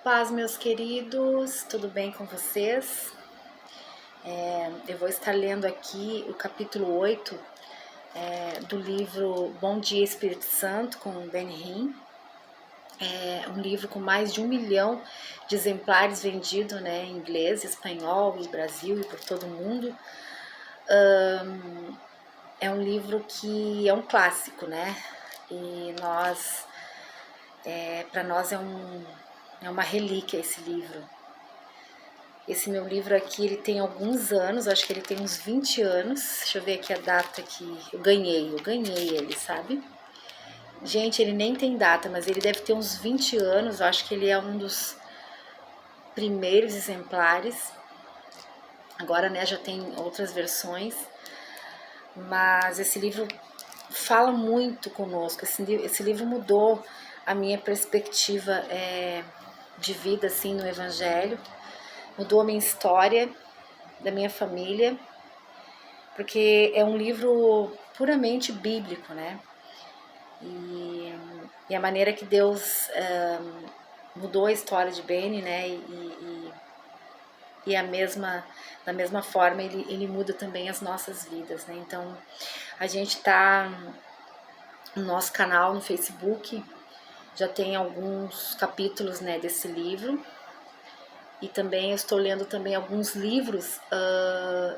Paz, meus queridos, tudo bem com vocês? Eu vou estar lendo aqui o capítulo 8 do livro Bom Dia Espírito Santo, com Ben-Hinn. É um livro com mais de 1 milhão de exemplares vendidos, né, em inglês, espanhol, e Brasil e por todo o mundo. É um livro que é um clássico, né? E para nós é uma relíquia esse livro. Esse meu livro aqui, ele tem alguns anos, acho que ele tem uns 20 anos. Deixa eu ver aqui a data que eu ganhei ele, sabe? Gente, ele nem tem data, mas ele deve ter uns 20 anos. Eu acho que ele é um dos primeiros exemplares. Agora, né, já tem outras versões. Mas esse livro fala muito conosco. Esse livro mudou a minha perspectiva de vida, assim, no Evangelho. Mudou a minha história, da minha família, porque é um livro puramente bíblico, né? E a maneira que Deus mudou a história de Benny, né? E da mesma forma ele muda também as nossas vidas, né? Então a gente tá no nosso canal no Facebook, já tem alguns capítulos, né, desse livro. E também eu estou lendo também alguns livros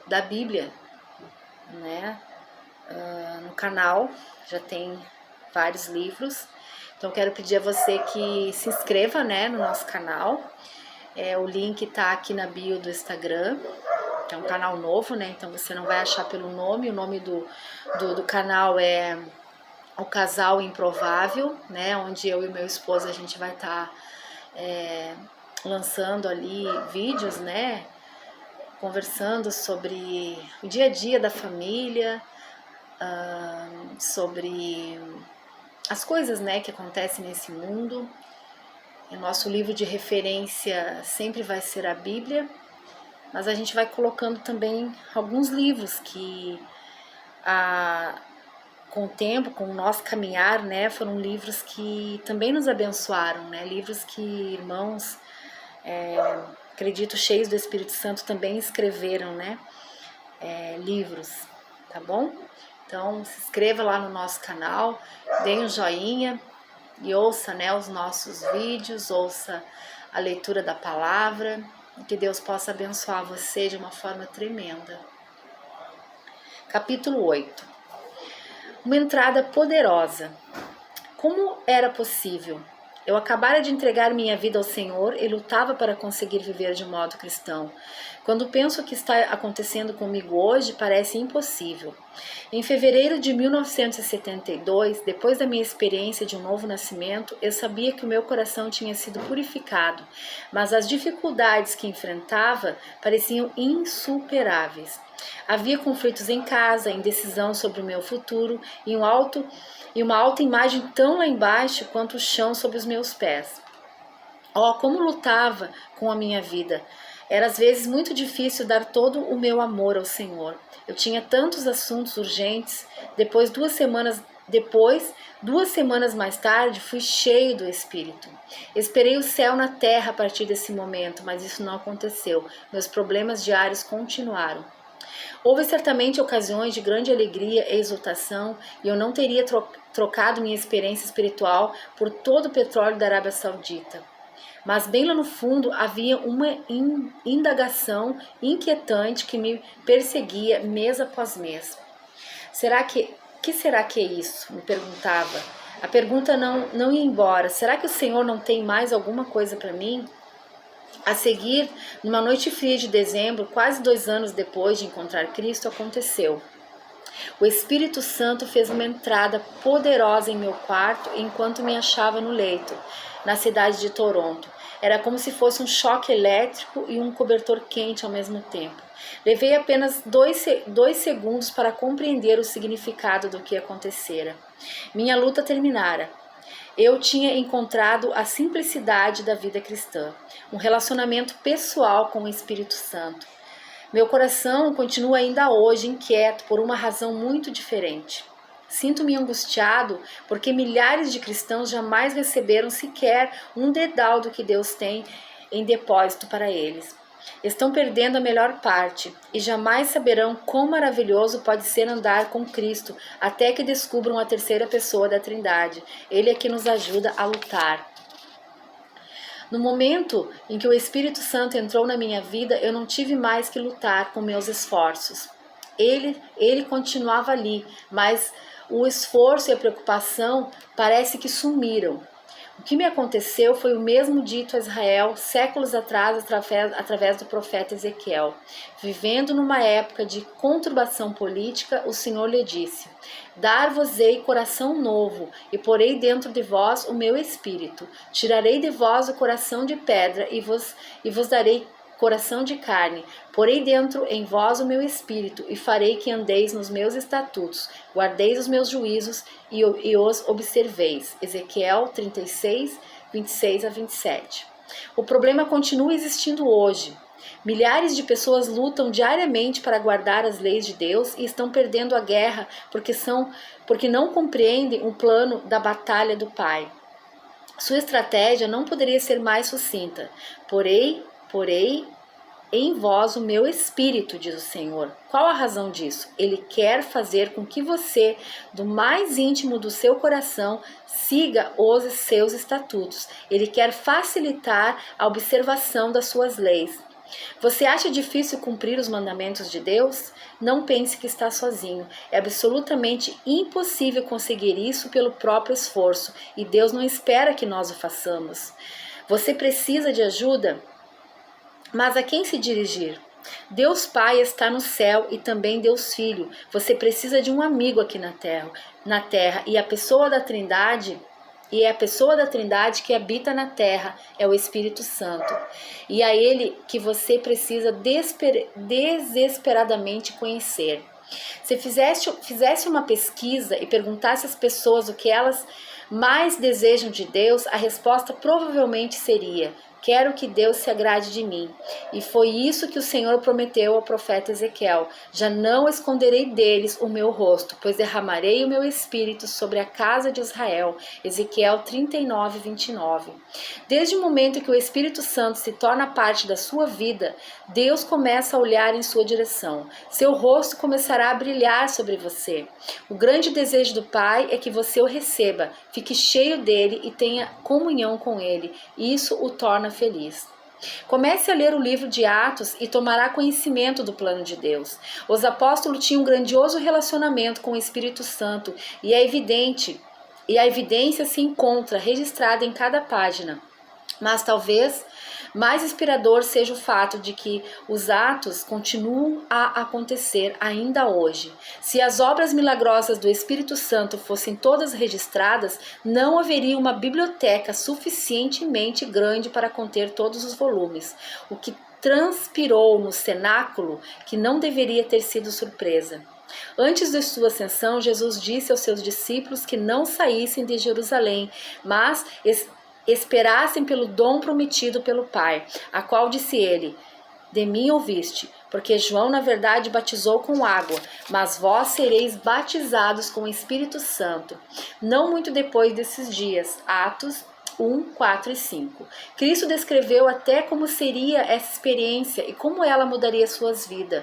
da Bíblia, né? No canal já tem vários livros. Então quero pedir a você que se inscreva, né, no nosso canal. O link tá aqui na bio do Instagram, que é um canal novo, né? Então você não vai achar pelo nome. O nome do canal é O Casal Improvável, né? Onde eu e meu esposo a gente vai estar lançando ali vídeos, né? Conversando sobre o dia a dia da família, sobre as coisas, né, que acontecem nesse mundo. O nosso livro de referência sempre vai ser a Bíblia, mas a gente vai colocando também alguns livros que com o tempo, com o nosso caminhar, né, foram livros que também nos abençoaram, né, livros que irmãos, acredito, cheios do Espírito Santo também escreveram, né, livros, tá bom? Então se inscreva lá no nosso canal, dê um joinha e ouça, né, os nossos vídeos, ouça a leitura da palavra, e que Deus possa abençoar você de uma forma tremenda. Capítulo 8. Uma entrada poderosa. Como era possível? Eu acabara de entregar minha vida ao Senhor e lutava para conseguir viver de modo cristão. Quando penso o que está acontecendo comigo hoje, parece impossível. Em fevereiro de 1972, depois da minha experiência de um novo nascimento, eu sabia que o meu coração tinha sido purificado, mas as dificuldades que enfrentava pareciam insuperáveis. Havia conflitos em casa, indecisão sobre o meu futuro e uma alta imagem tão lá embaixo quanto o chão sob os meus pés. Oh, como lutava com a minha vida! Era às vezes muito difícil dar todo o meu amor ao Senhor. Eu tinha tantos assuntos urgentes. Duas semanas mais tarde, fui cheio do Espírito. Esperei o céu na terra a partir desse momento, mas isso não aconteceu. Meus problemas diários continuaram. Houve certamente ocasiões de grande alegria e exultação, e eu não teria trocado minha experiência espiritual por todo o petróleo da Arábia Saudita. Mas bem lá no fundo havia uma indagação inquietante que me perseguia mês após mês. Que será que é isso? Me perguntava. A pergunta não ia embora. Será que o Senhor não tem mais alguma coisa para mim? A seguir, numa noite fria de dezembro, quase 2 anos depois de encontrar Cristo, aconteceu. O Espírito Santo fez uma entrada poderosa em meu quarto enquanto me achava no leito, na cidade de Toronto. Era como se fosse um choque elétrico e um cobertor quente ao mesmo tempo. Levei apenas 2 segundos para compreender o significado do que acontecera. Minha luta terminara. Eu tinha encontrado a simplicidade da vida cristã, um relacionamento pessoal com o Espírito Santo. Meu coração continua ainda hoje inquieto por uma razão muito diferente. Sinto-me angustiado porque milhares de cristãos jamais receberam sequer um dedal do que Deus tem em depósito para eles. Estão perdendo a melhor parte e jamais saberão quão maravilhoso pode ser andar com Cristo até que descubram a terceira pessoa da Trindade. Ele é que nos ajuda a lutar. No momento em que o Espírito Santo entrou na minha vida, eu não tive mais que lutar com meus esforços. Ele continuava ali, mas o esforço e a preocupação parece que sumiram. O que me aconteceu foi o mesmo dito a Israel séculos atrás através do profeta Ezequiel. Vivendo numa época de conturbação política, o Senhor lhe disse: Dar-vos-ei coração novo, e porei dentro de vós o meu espírito. Tirarei de vós o coração de pedra, e vos darei coração de carne. Porei dentro em vós o meu espírito, e farei que andeis nos meus estatutos, guardeis os meus juízos e os observeis. Ezequiel 36, 26 a 27. O problema continua existindo hoje. Milhares de pessoas lutam diariamente para guardar as leis de Deus e estão perdendo a guerra porque não compreendem o plano da batalha do Pai. Sua estratégia não poderia ser mais sucinta. Porei em vós o meu espírito, diz o Senhor. Qual a razão disso? Ele quer fazer com que você, do mais íntimo do seu coração, siga os seus estatutos. Ele quer facilitar a observação das suas leis. Você acha difícil cumprir os mandamentos de Deus? Não pense que está sozinho. É absolutamente impossível conseguir isso pelo próprio esforço, e Deus não espera que nós o façamos. Você precisa de ajuda? Mas a quem se dirigir? Deus Pai está no céu e também Deus Filho. Você precisa de um amigo aqui na terra, e a pessoa da Trindade que habita na terra é o Espírito Santo. E a ele que você precisa desesperadamente conhecer. Se fizesse uma pesquisa e perguntasse às pessoas o que elas mais desejam de Deus, a resposta provavelmente seria: quero que Deus se agrade de mim. E foi isso que o Senhor prometeu ao profeta Ezequiel: já não esconderei deles o meu rosto, pois derramarei o meu espírito sobre a casa de Israel. Ezequiel 39, 29. Desde o momento que o Espírito Santo se torna parte da sua vida, Deus começa a olhar em sua direção. Seu rosto começará a brilhar sobre você. O grande desejo do Pai é que você o receba, fique cheio dele e tenha comunhão com ele. Isso o torna feliz. Comece a ler o livro de Atos e tomará conhecimento do plano de Deus. Os apóstolos tinham um grandioso relacionamento com o Espírito Santo e a evidência se encontra registrada em cada página. Mas talvez mais inspirador seja o fato de que os atos continuam a acontecer ainda hoje. Se as obras milagrosas do Espírito Santo fossem todas registradas, não haveria uma biblioteca suficientemente grande para conter todos os volumes. O que transpirou no cenáculo que não deveria ter sido surpresa. Antes de sua ascensão, Jesus disse aos seus discípulos que não saíssem de Jerusalém, mas esperassem pelo dom prometido pelo Pai, a qual disse ele: de mim ouviste, porque João na verdade batizou com água, mas vós sereis batizados com o Espírito Santo, não muito depois desses dias. Atos 1, 4 e 5. Cristo descreveu até como seria essa experiência e como ela mudaria suas vidas.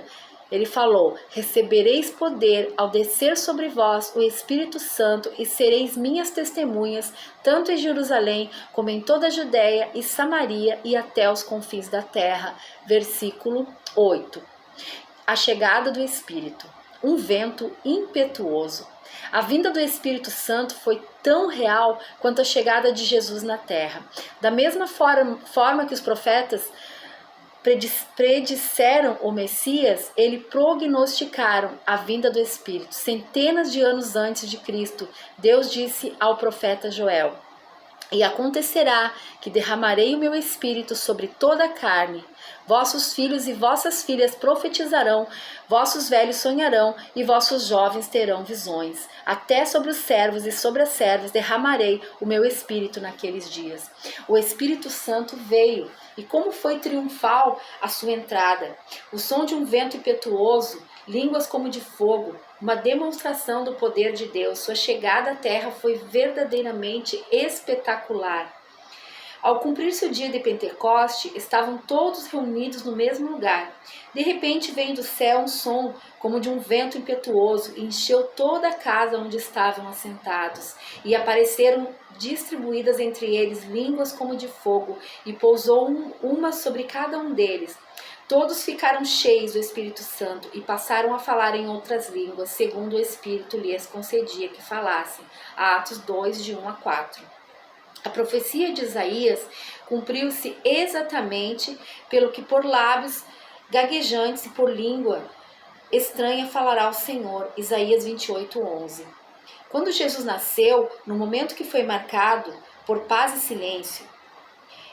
Ele falou: recebereis poder ao descer sobre vós o Espírito Santo e sereis minhas testemunhas, tanto em Jerusalém como em toda a Judéia e Samaria e até os confins da terra. Versículo 8. A chegada do Espírito. Um vento impetuoso. A vinda do Espírito Santo foi tão real quanto a chegada de Jesus na terra. Da mesma forma que os profetas predisseram o Messias, eles prognosticaram a vinda do Espírito. Centenas de anos antes de Cristo, Deus disse ao profeta Joel: e acontecerá que derramarei o meu Espírito sobre toda a carne. Vossos filhos e vossas filhas profetizarão, vossos velhos sonharão e vossos jovens terão visões. Até sobre os servos e sobre as servas derramarei o meu Espírito naqueles dias. O Espírito Santo veio, e como foi triunfal a sua entrada. O som de um vento impetuoso, línguas como de fogo, uma demonstração do poder de Deus. Sua chegada à terra foi verdadeiramente espetacular. Ao cumprir-se o dia de Pentecoste, estavam todos reunidos no mesmo lugar. De repente veio do céu um som como de um vento impetuoso e encheu toda a casa onde estavam assentados. E apareceram distribuídas entre eles línguas como de fogo, e pousou uma sobre cada um deles. Todos ficaram cheios do Espírito Santo e passaram a falar em outras línguas, segundo o Espírito lhes concedia que falassem. Atos 2, de 1 a 4. A profecia de Isaías cumpriu-se exatamente pelo que por lábios gaguejantes e por língua estranha falará o Senhor. Isaías 28, 11. Quando Jesus nasceu, no momento que foi marcado por paz e silêncio,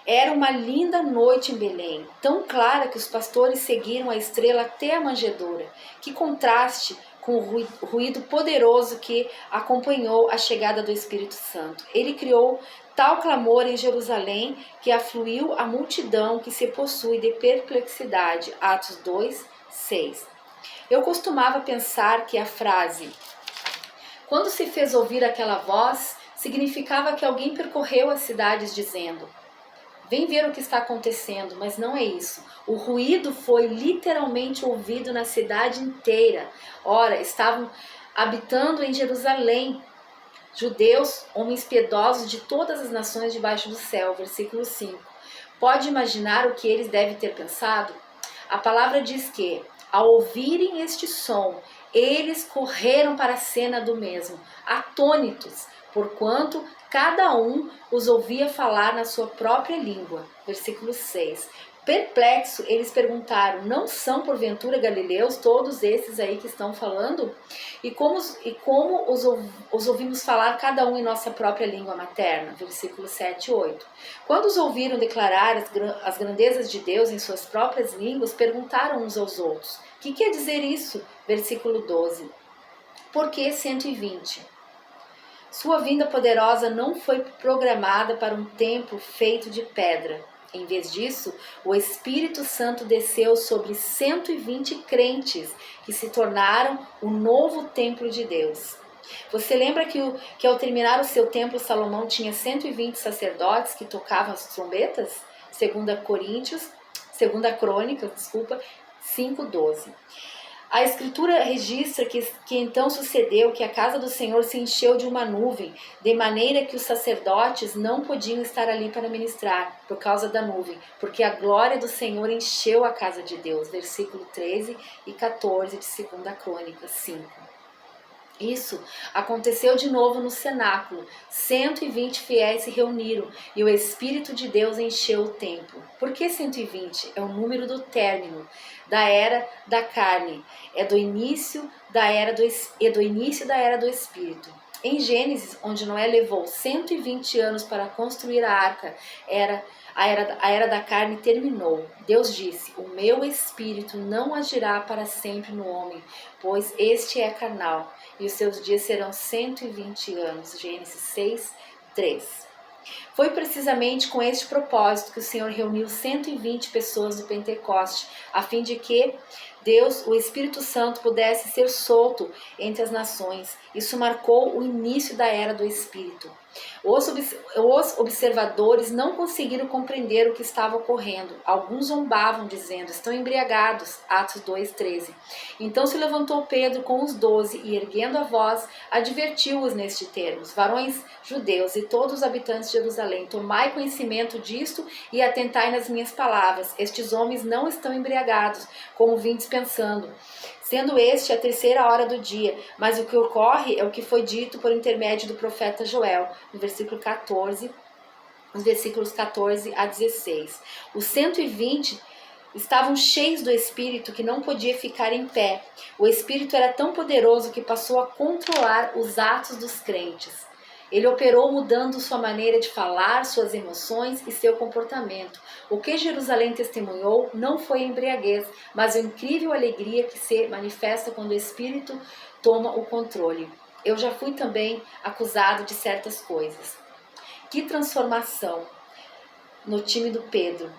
era uma linda noite em Belém, tão clara que os pastores seguiram a estrela até a manjedoura. Que contraste com o ruído poderoso que acompanhou a chegada do Espírito Santo. Ele criou tal clamor em Jerusalém que afluiu a multidão que se possui de perplexidade. Atos 2, 6. Eu costumava pensar que a frase "quando se fez ouvir aquela voz" significava que alguém percorreu as cidades dizendo: "Vem ver o que está acontecendo", mas não é isso. O ruído foi literalmente ouvido na cidade inteira. Ora, estavam habitando em Jerusalém judeus, homens piedosos de todas as nações debaixo do céu. Versículo 5. Pode imaginar o que eles devem ter pensado? A palavra diz que, ao ouvirem este som, eles correram para a cena do mesmo, atônitos, porquanto cada um os ouvia falar na sua própria língua. Versículo 6. Perplexo, eles perguntaram: não são porventura galileus todos esses aí que estão falando? E como os ouvimos falar cada um em nossa própria língua materna? Versículo 7 e 8. Quando os ouviram declarar as grandezas de Deus em suas próprias línguas, perguntaram uns aos outros: que quer dizer isso? Versículo 12. Por que 120? Sua vinda poderosa não foi programada para um templo feito de pedra. Em vez disso, o Espírito Santo desceu sobre 120 crentes que se tornaram o novo templo de Deus. Você lembra que ao terminar o seu templo, Salomão tinha 120 sacerdotes que tocavam as trombetas? 2 Crônicas, 5:12. A Escritura registra que então sucedeu que a casa do Senhor se encheu de uma nuvem, de maneira que os sacerdotes não podiam estar ali para ministrar, por causa da nuvem, porque a glória do Senhor encheu a casa de Deus. Versículo 13 e 14 de 2 Crônicas 5. Isso aconteceu de novo no cenáculo. 120 fiéis se reuniram e o Espírito de Deus encheu o templo. Por que 120? É o número do término da era da carne. É do início da era do Espírito. Em Gênesis, onde Noé levou 120 anos para construir a arca, a era da carne terminou. Deus disse: o meu Espírito não agirá para sempre no homem, pois este é carnal, e os seus dias serão 120 anos. Gênesis 6, 3. Foi precisamente com este propósito que o Senhor reuniu 120 pessoas do Pentecoste, a fim de que Deus, o Espírito Santo, pudesse ser solto entre as nações. Isso marcou o início da era do Espírito. Os observadores não conseguiram compreender o que estava ocorrendo. Alguns zombavam, dizendo: estão embriagados. Atos 2:13. Então se levantou Pedro com os 12 e, erguendo a voz, advertiu-os neste termos: varões judeus e todos os habitantes de Jerusalém, tomai conhecimento disto e atentai nas minhas palavras. Estes homens não estão embriagados, como vindes pensando, sendo este a 3ª hora do dia, mas o que ocorre é o que foi dito por intermédio do profeta Joel, no versículo 14, nos versículos 14 a 16. Os 120 estavam cheios do Espírito que não podia ficar em pé. O Espírito era tão poderoso que passou a controlar os atos dos crentes. Ele operou mudando sua maneira de falar, suas emoções e seu comportamento. O que Jerusalém testemunhou não foi embriaguez, mas a incrível alegria que se manifesta quando o Espírito toma o controle. Eu já fui também acusado de certas coisas. Que transformação no time do Pedro.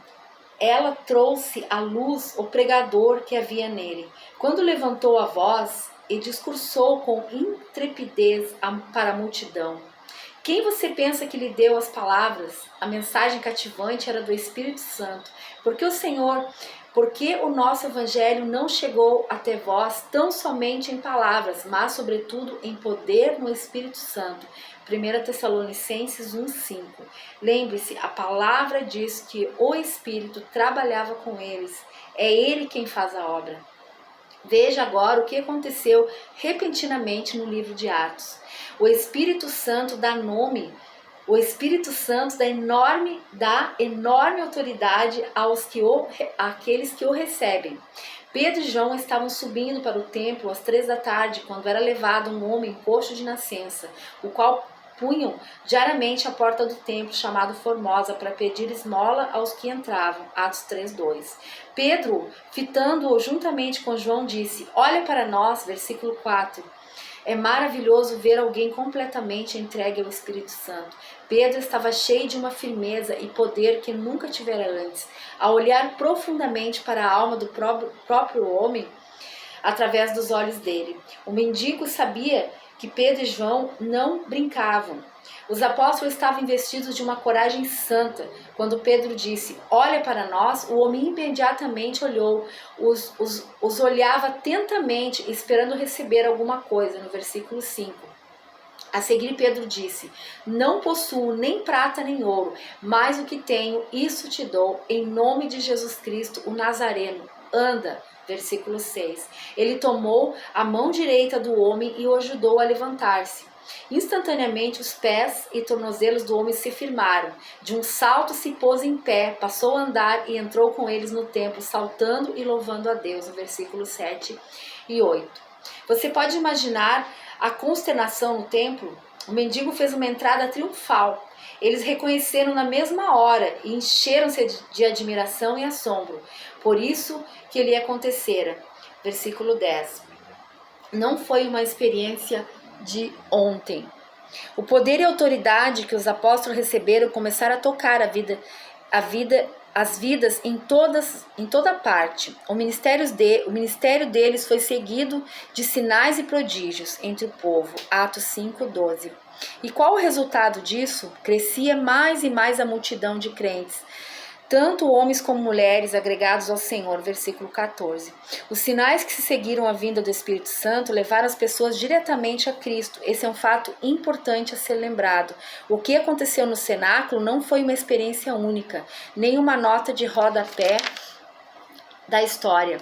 ela trouxe à luz o pregador que havia nele. Quando levantou a voz e discursou com intrepidez para a multidão. Quem você pensa que lhe deu as palavras? A mensagem cativante era do Espírito Santo. Porque o nosso evangelho não chegou até vós tão somente em palavras, mas sobretudo em poder no Espírito Santo. 1 Tessalonicenses 1:5. Lembre-se, a palavra diz que o Espírito trabalhava com eles. É ele quem faz a obra. Veja agora o que aconteceu repentinamente no livro de Atos. O Espírito Santo dá nome, o Espírito Santo dá enorme autoridade àqueles que o recebem. Pedro e João estavam subindo para o templo às 3 da tarde, quando era levado um homem coxo de nascença, o qual punham diariamente à porta do templo, chamado Formosa, para pedir esmola aos que entravam. Atos 3:2. Pedro, fitando-o juntamente com João, disse: olha para nós, versículo 4. É maravilhoso ver alguém completamente entregue ao Espírito Santo. Pedro estava cheio de uma firmeza e poder que nunca tivera antes. Ao olhar profundamente para a alma do próprio homem, através dos olhos dele, o mendigo sabia que Pedro e João não brincavam. Os apóstolos estavam investidos de uma coragem santa. Quando Pedro disse, olha para nós, o homem imediatamente olhou, os olhava atentamente, esperando receber alguma coisa, no versículo 5. A seguir Pedro disse, não possuo nem prata nem ouro, mas o que tenho, isso te dou, em nome de Jesus Cristo, o Nazareno, anda. Versículo 6. Ele tomou a mão direita do homem e o ajudou a levantar-se. Instantaneamente os pés e tornozelos do homem se firmaram. De um salto se pôs em pé, passou a andar e entrou com eles no templo, saltando e louvando a Deus. No versículo 7 e 8. Você pode imaginar a consternação no templo? O mendigo fez uma entrada triunfal. Eles reconheceram na mesma hora e encheram-se de admiração e assombro. Por isso que lhe acontecera. Versículo 10. Não foi uma experiência de ontem. O poder e a autoridade que os apóstolos receberam começaram a tocar as vidas em toda parte. O ministério deles foi seguido de sinais e prodígios entre o povo. Atos 5:12. E qual o resultado disso? Crescia mais e mais a multidão de crentes, tanto homens como mulheres agregados ao Senhor. Versículo 14. Os sinais que se seguiram à vinda do Espírito Santo levaram as pessoas diretamente a Cristo. Esse é um fato importante a ser lembrado. O que aconteceu no cenáculo não foi uma experiência única, nem uma nota de rodapé da história.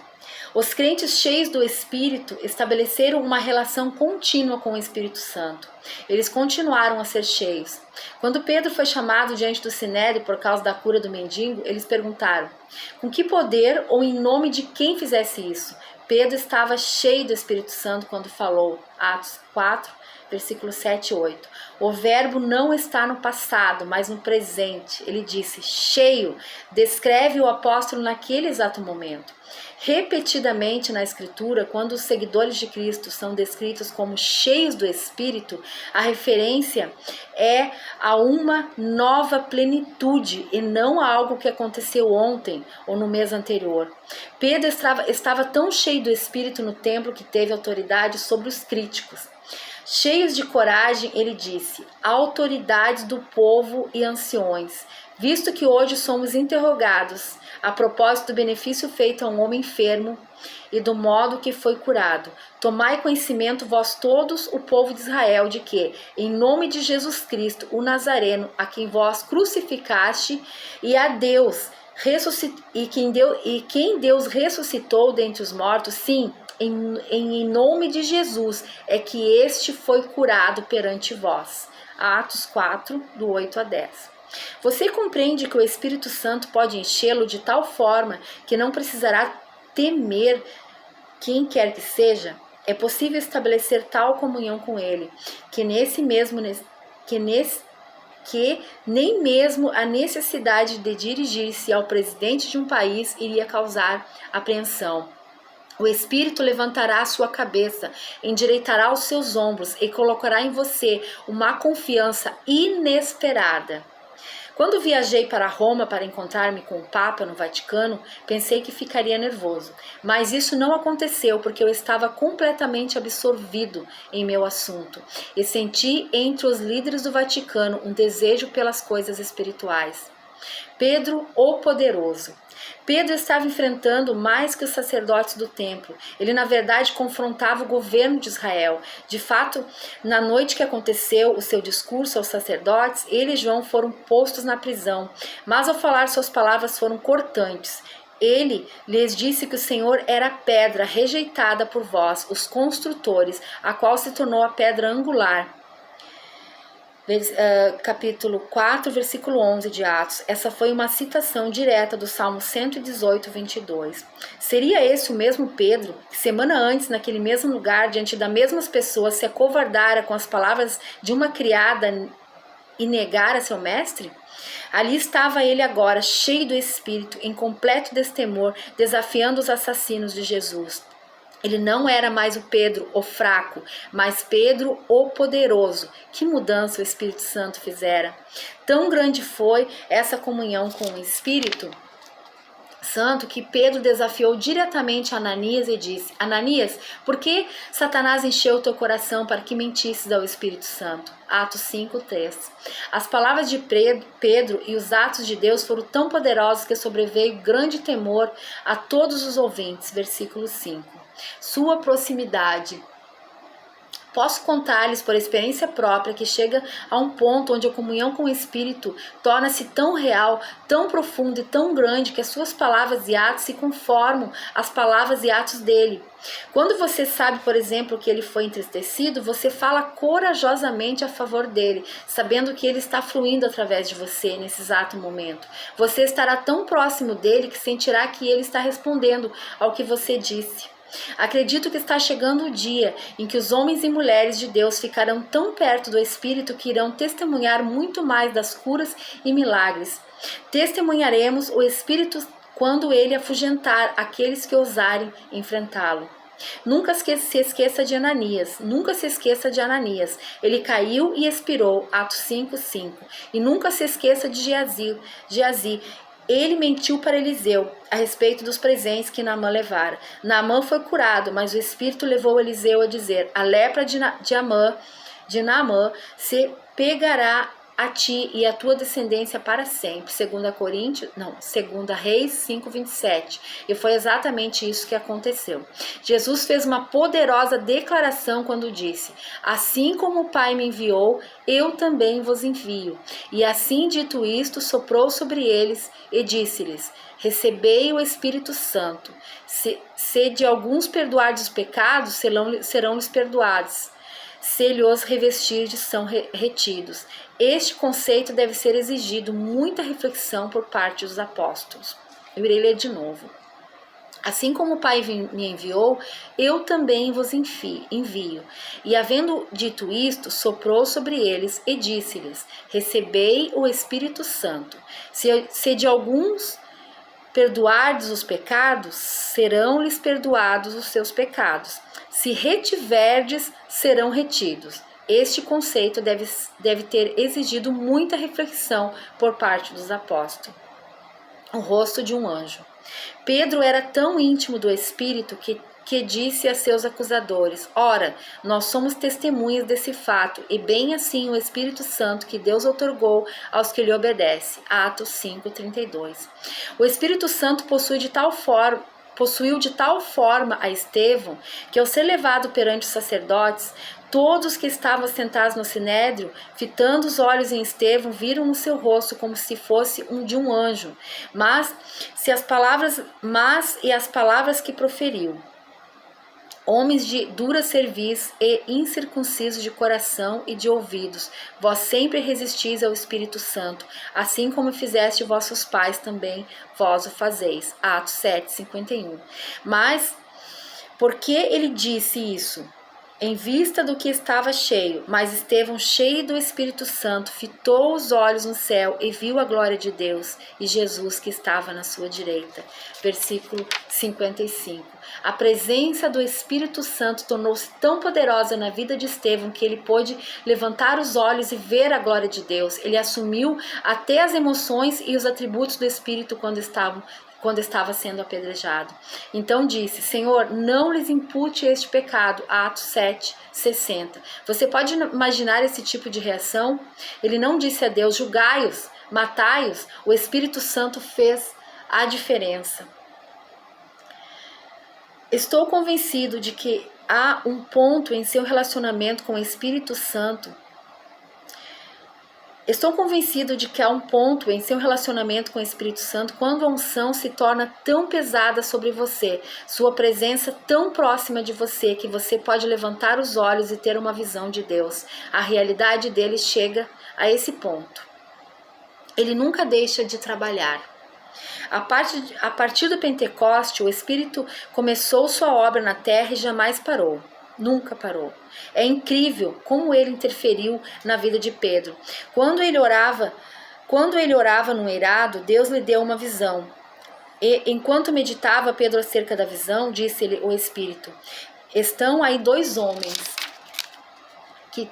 Os crentes cheios do Espírito estabeleceram uma relação contínua com o Espírito Santo. Eles continuaram a ser cheios. Quando Pedro foi chamado diante do Sinédrio por causa da cura do mendigo, eles perguntaram, com que poder ou em nome de quem fizesse isso? Pedro estava cheio do Espírito Santo quando falou. Atos 4, versículos 7 e 8. O verbo não está no passado, mas no presente. Ele disse, cheio, descreve o apóstolo naquele exato momento. Repetidamente na Escritura, quando os seguidores de Cristo são descritos como cheios do Espírito, a referência é a uma nova plenitude e não a algo que aconteceu ontem ou no mês anterior. Pedro estava tão cheio do Espírito no templo que teve autoridade sobre os críticos. Cheios de coragem, ele disse, autoridades do povo e anciões, visto que hoje somos interrogados a propósito do benefício feito a um homem enfermo e do modo que foi curado. Tomai conhecimento vós todos, o povo de Israel, de que, em nome de Jesus Cristo, o Nazareno, a quem vós crucificaste, e a Deus quem Deus ressuscitou dentre os mortos, sim, em nome de Jesus, é que este foi curado perante vós. Atos 4, do 8 a 10. Você compreende que o Espírito Santo pode enchê-lo de tal forma que não precisará temer quem quer que seja? É possível estabelecer tal comunhão com ele, que nem mesmo a necessidade de dirigir-se ao presidente de um país iria causar apreensão. O Espírito levantará a sua cabeça, endireitará os seus ombros e colocará em você uma confiança inesperada. Quando viajei para Roma para encontrar-me com o Papa no Vaticano, pensei que ficaria nervoso, mas isso não aconteceu porque eu estava completamente absorvido em meu assunto e senti entre os líderes do Vaticano um desejo pelas coisas espirituais. Pedro, o Poderoso. Pedro estava enfrentando mais que os sacerdotes do templo. Ele, na verdade, confrontava o governo de Israel. De fato, na noite que aconteceu o seu discurso aos sacerdotes, ele e João foram postos na prisão. Mas ao falar, suas palavras foram cortantes. Ele lhes disse que o Senhor era a pedra rejeitada por vós, os construtores, a qual se tornou a pedra angular. Capítulo 4, versículo 11 de Atos. Essa foi uma citação direta do Salmo 118, 22. Seria esse o mesmo Pedro que semana antes, naquele mesmo lugar, diante das mesmas pessoas, se acovardara com as palavras de uma criada e negara seu mestre? Ali estava ele agora, cheio do Espírito, em completo destemor, desafiando os assassinos de Jesus. Ele não era mais o Pedro, o fraco, mas Pedro, o poderoso. Que mudança o Espírito Santo fizera! Tão grande foi essa comunhão com o Espírito Santo que Pedro desafiou diretamente Ananias e disse: Ananias, por que Satanás encheu o teu coração para que mentisses ao Espírito Santo? Atos 5:3. As palavras de Pedro e os atos de Deus foram tão poderosos que sobreveio grande temor a todos os ouvintes. Versículo 5. Sua proximidade. Posso contar-lhes por experiência própria que chega a um ponto onde a comunhão com o Espírito torna-se tão real, tão profunda e tão grande que as suas palavras e atos se conformam às palavras e atos dele. Quando você sabe, por exemplo, que ele foi entristecido, você fala corajosamente a favor dele, sabendo que ele está fluindo através de você nesse exato momento. Você estará tão próximo dele que sentirá que ele está respondendo ao que você disse. Acredito que está chegando o dia em que os homens e mulheres de Deus ficarão tão perto do Espírito que irão testemunhar muito mais das curas e milagres. Testemunharemos o Espírito quando ele afugentar aqueles que ousarem enfrentá-lo. Nunca se esqueça de Ananias, nunca se esqueça de Ananias. Ele caiu e expirou, Atos 5:5. E nunca se esqueça de Geazi. Ele mentiu para Eliseu a respeito dos presentes que Naamã levara. Naamã foi curado, mas o Espírito levou Eliseu a dizer: a lepra de Naamã se pegará a ti e a tua descendência para sempre. 2 Reis 5:27. E foi exatamente isso que aconteceu. Jesus fez uma poderosa declaração quando disse: assim como o Pai me enviou, eu também vos envio. E assim dito isto, soprou sobre eles e disse-lhes: recebei o Espírito Santo. Se de alguns perdoardes os pecados, serão-lhes perdoados. Se lhes revestirdes, são retidos. Este conceito deve ser exigido muita reflexão por parte dos apóstolos. Eu irei ler de novo. Assim como o Pai me enviou, eu também vos envio. E havendo dito isto, soprou sobre eles e disse-lhes: recebei o Espírito Santo. Se de alguns perdoardes os pecados, serão-lhes perdoados os seus pecados. Se retiverdes, serão retidos. Este conceito deve ter exigido muita reflexão por parte dos apóstolos. O rosto de um anjo. Pedro era tão íntimo do Espírito que disse a seus acusadores: ora, nós somos testemunhas desse fato, e bem assim o Espírito Santo que Deus outorgou aos que lhe obedecem. Atos 5:32. O Espírito Santo possuiu de tal forma a Estevão, que ao ser levado perante os sacerdotes, todos que estavam sentados no sinédrio, fitando os olhos em Estevão, viram no seu rosto como se fosse de um anjo, as palavras que proferiu. Homens de dura cerviz e incircuncisos de coração e de ouvidos, vós sempre resistis ao Espírito Santo, assim como fizeste vossos pais também, vós o fazeis. Atos 7:51. Mas, por que ele disse isso? em vista do que estava cheio. Mas Estevão, cheio do Espírito Santo, fitou os olhos no céu e viu a glória de Deus e Jesus que estava na sua direita. Versículo 55. A presença do Espírito Santo tornou-se tão poderosa na vida de Estevão que ele pôde levantar os olhos e ver a glória de Deus. Ele assumiu até as emoções e os atributos do Espírito quando estava sendo apedrejado. Então disse: Senhor, não lhes impute este pecado. Atos 7:60. Você pode imaginar esse tipo de reação? Ele não disse a Deus: julgai-os, matai-os. O Espírito Santo fez a diferença. Estou convencido de que há um ponto em seu relacionamento com o Espírito Santo. Estou convencido de que há um ponto em seu relacionamento com o Espírito Santo quando a unção se torna tão pesada sobre você, sua presença tão próxima de você, que você pode levantar os olhos e ter uma visão de Deus. A realidade dele chega a esse ponto. Ele nunca deixa de trabalhar. A partir do Pentecoste, o Espírito começou sua obra na terra e jamais parou. Nunca parou. É incrível como ele interferiu na vida de Pedro. Quando ele orava no eirado, Deus lhe deu uma visão. E enquanto meditava Pedro acerca da visão, disse-lhe o Espírito: estão aí 2 homens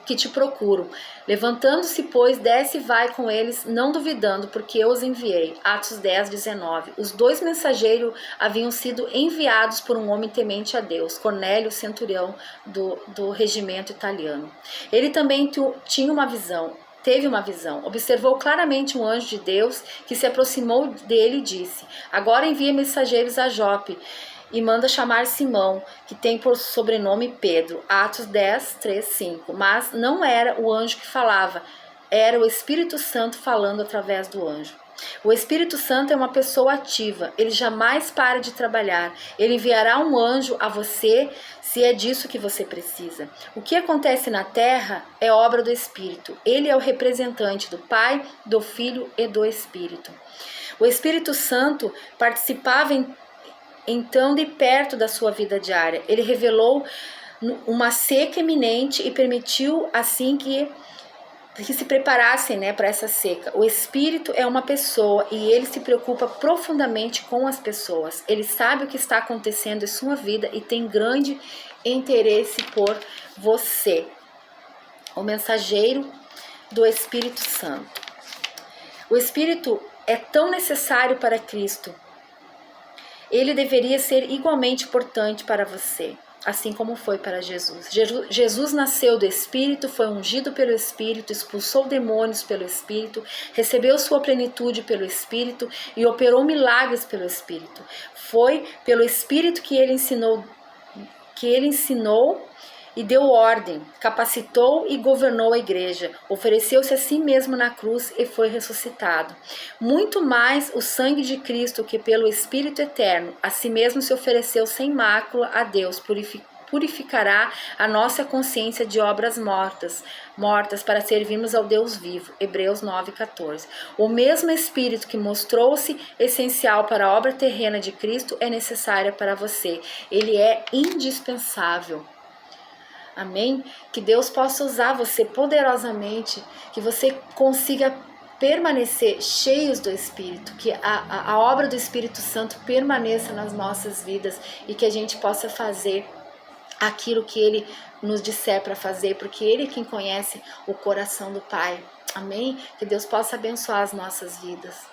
que te procuram. Levantando-se, pois, desce e vai com eles, não duvidando, porque eu os enviei. Atos 10:19. Os 2 mensageiros haviam sido enviados por um homem temente a Deus, Cornélio, centurião do regimento italiano. Ele também tinha uma visão. Teve uma visão, observou claramente um anjo de Deus que se aproximou dele e disse: agora envia mensageiros a Jope e manda chamar Simão, que tem por sobrenome Pedro. Atos 10:3-5. Mas não era o anjo que falava, era o Espírito Santo falando através do anjo. O Espírito Santo é uma pessoa ativa, ele jamais para de trabalhar. Ele enviará um anjo a você se é disso que você precisa. O que acontece na terra é obra do Espírito. Ele é o representante do Pai, do Filho e do Espírito. O Espírito Santo participava então de perto da sua vida diária. Ele revelou uma seca iminente e permitiu assim que se preparassem, para essa seca. O Espírito é uma pessoa e ele se preocupa profundamente com as pessoas. Ele sabe o que está acontecendo em sua vida e tem grande interesse por você. O mensageiro do Espírito Santo. O Espírito é tão necessário para Cristo. Ele deveria ser igualmente importante para você, assim como foi para Jesus. Jesus nasceu do Espírito, foi ungido pelo Espírito, expulsou demônios pelo Espírito, recebeu sua plenitude pelo Espírito e operou milagres pelo Espírito. Foi pelo Espírito que ele ensinou e deu ordem, capacitou e governou a igreja, ofereceu-se a si mesmo na cruz e foi ressuscitado. Muito mais o sangue de Cristo, que pelo Espírito eterno a si mesmo se ofereceu sem mácula a Deus, purificará a nossa consciência de obras mortas para servirmos ao Deus vivo. Hebreus 9:14. O mesmo Espírito que mostrou-se essencial para a obra terrena de Cristo é necessário para você. Ele é indispensável. Amém? Que Deus possa usar você poderosamente, que você consiga permanecer cheios do Espírito, que a obra do Espírito Santo permaneça nas nossas vidas e que a gente possa fazer aquilo que Ele nos disser para fazer, porque Ele é quem conhece o coração do Pai. Amém? Que Deus possa abençoar as nossas vidas.